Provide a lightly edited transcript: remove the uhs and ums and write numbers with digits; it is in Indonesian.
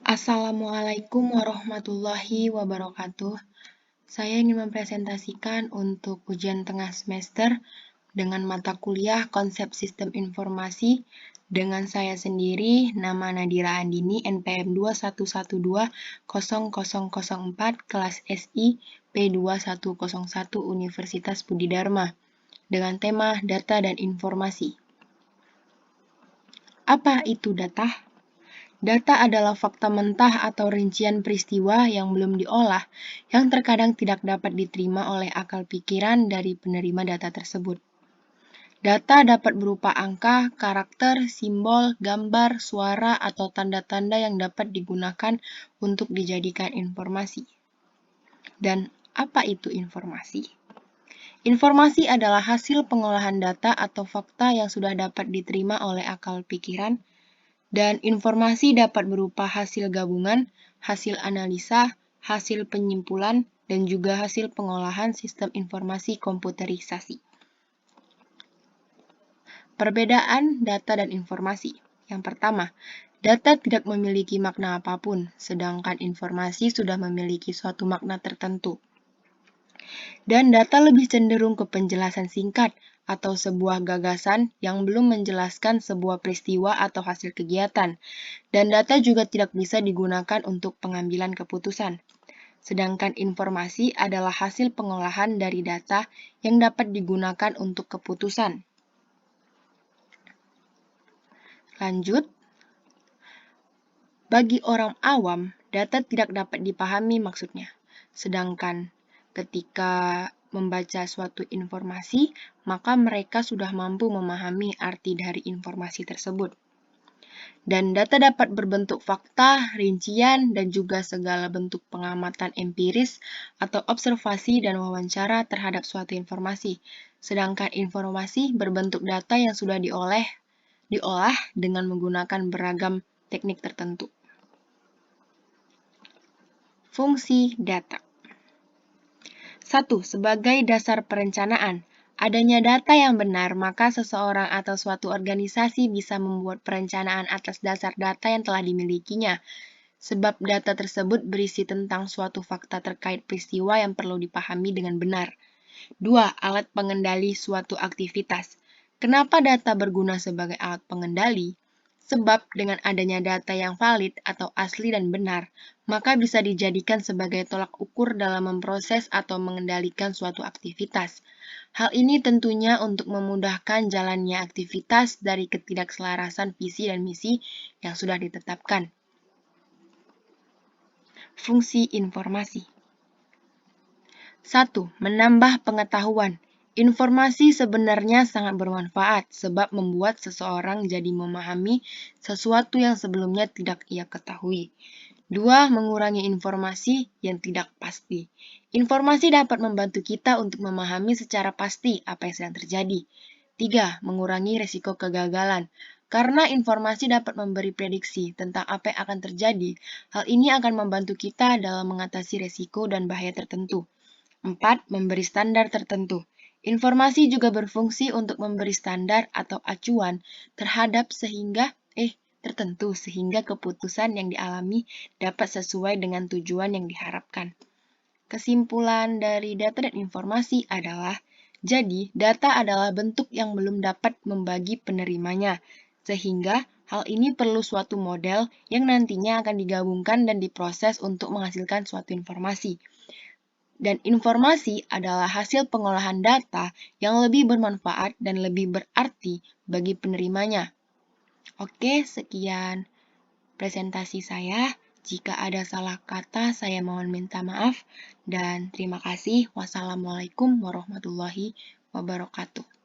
Assalamualaikum warahmatullahi wabarakatuh. Saya ingin mempresentasikan untuk ujian tengah semester dengan mata kuliah Konsep Sistem Informasi dengan saya sendiri, nama Nadira Andini, NPM 211200004, kelas SI P2101 Universitas Budi Dharma, dengan tema Data dan Informasi. Apa itu data? Data adalah fakta mentah atau rincian peristiwa yang belum diolah, yang terkadang tidak dapat diterima oleh akal pikiran dari penerima data tersebut. Data dapat berupa angka, karakter, simbol, gambar, suara, atau tanda-tanda yang dapat digunakan untuk dijadikan informasi. Dan apa itu informasi? Informasi adalah hasil pengolahan data atau fakta yang sudah dapat diterima oleh akal pikiran, dan informasi dapat berupa hasil gabungan, hasil analisa, hasil penyimpulan, dan juga hasil pengolahan sistem informasi komputerisasi. Perbedaan data dan informasi. Yang pertama, data tidak memiliki makna apapun, sedangkan informasi sudah memiliki suatu makna tertentu. Dan data lebih cenderung ke penjelasan singkat atau sebuah gagasan yang belum menjelaskan sebuah peristiwa atau hasil kegiatan. Dan data juga tidak bisa digunakan untuk pengambilan keputusan. Sedangkan informasi adalah hasil pengolahan dari data yang dapat digunakan untuk keputusan. Lanjut, bagi orang awam, data tidak dapat dipahami maksudnya. Sedangkan ketika membaca suatu informasi, maka mereka sudah mampu memahami arti dari informasi tersebut. Dan data dapat berbentuk fakta, rincian, dan juga segala bentuk pengamatan empiris atau observasi dan wawancara terhadap suatu informasi. Sedangkan informasi berbentuk data yang sudah diolah dengan menggunakan beragam teknik tertentu. Fungsi data. 1. Sebagai dasar perencanaan. Adanya data yang benar, maka seseorang atau suatu organisasi bisa membuat perencanaan atas dasar data yang telah dimilikinya. Sebab data tersebut berisi tentang suatu fakta terkait peristiwa yang perlu dipahami dengan benar. 2. Alat pengendali suatu aktivitas. Kenapa data berguna sebagai alat pengendali? Sebab dengan adanya data yang valid atau asli dan benar, maka bisa dijadikan sebagai tolak ukur dalam memproses atau mengendalikan suatu aktivitas. Hal ini tentunya untuk memudahkan jalannya aktivitas dari ketidakselarasan visi dan misi yang sudah ditetapkan. Fungsi informasi. 1. Menambah pengetahuan. Informasi sebenarnya sangat bermanfaat sebab membuat seseorang jadi memahami sesuatu yang sebelumnya tidak ia ketahui. 2. Mengurangi informasi yang tidak pasti. Informasi dapat membantu kita untuk memahami secara pasti apa yang sedang terjadi. 3. Mengurangi risiko kegagalan. Karena informasi dapat memberi prediksi tentang apa yang akan terjadi, hal ini akan membantu kita dalam mengatasi risiko dan bahaya tertentu. 4. Memberi standar tertentu. Informasi juga berfungsi untuk memberi standar atau acuan terhadap tertentu sehingga keputusan yang dialami dapat sesuai dengan tujuan yang diharapkan. Kesimpulan dari data dan informasi adalah, jadi data adalah bentuk yang belum dapat membagi penerimanya, sehingga hal ini perlu suatu model yang nantinya akan digabungkan dan diproses untuk menghasilkan suatu informasi. Dan informasi adalah hasil pengolahan data yang lebih bermanfaat dan lebih berarti bagi penerimanya. Oke, sekian presentasi saya. Jika ada salah kata, saya mohon minta maaf. Dan terima kasih. Wassalamualaikum warahmatullahi wabarakatuh.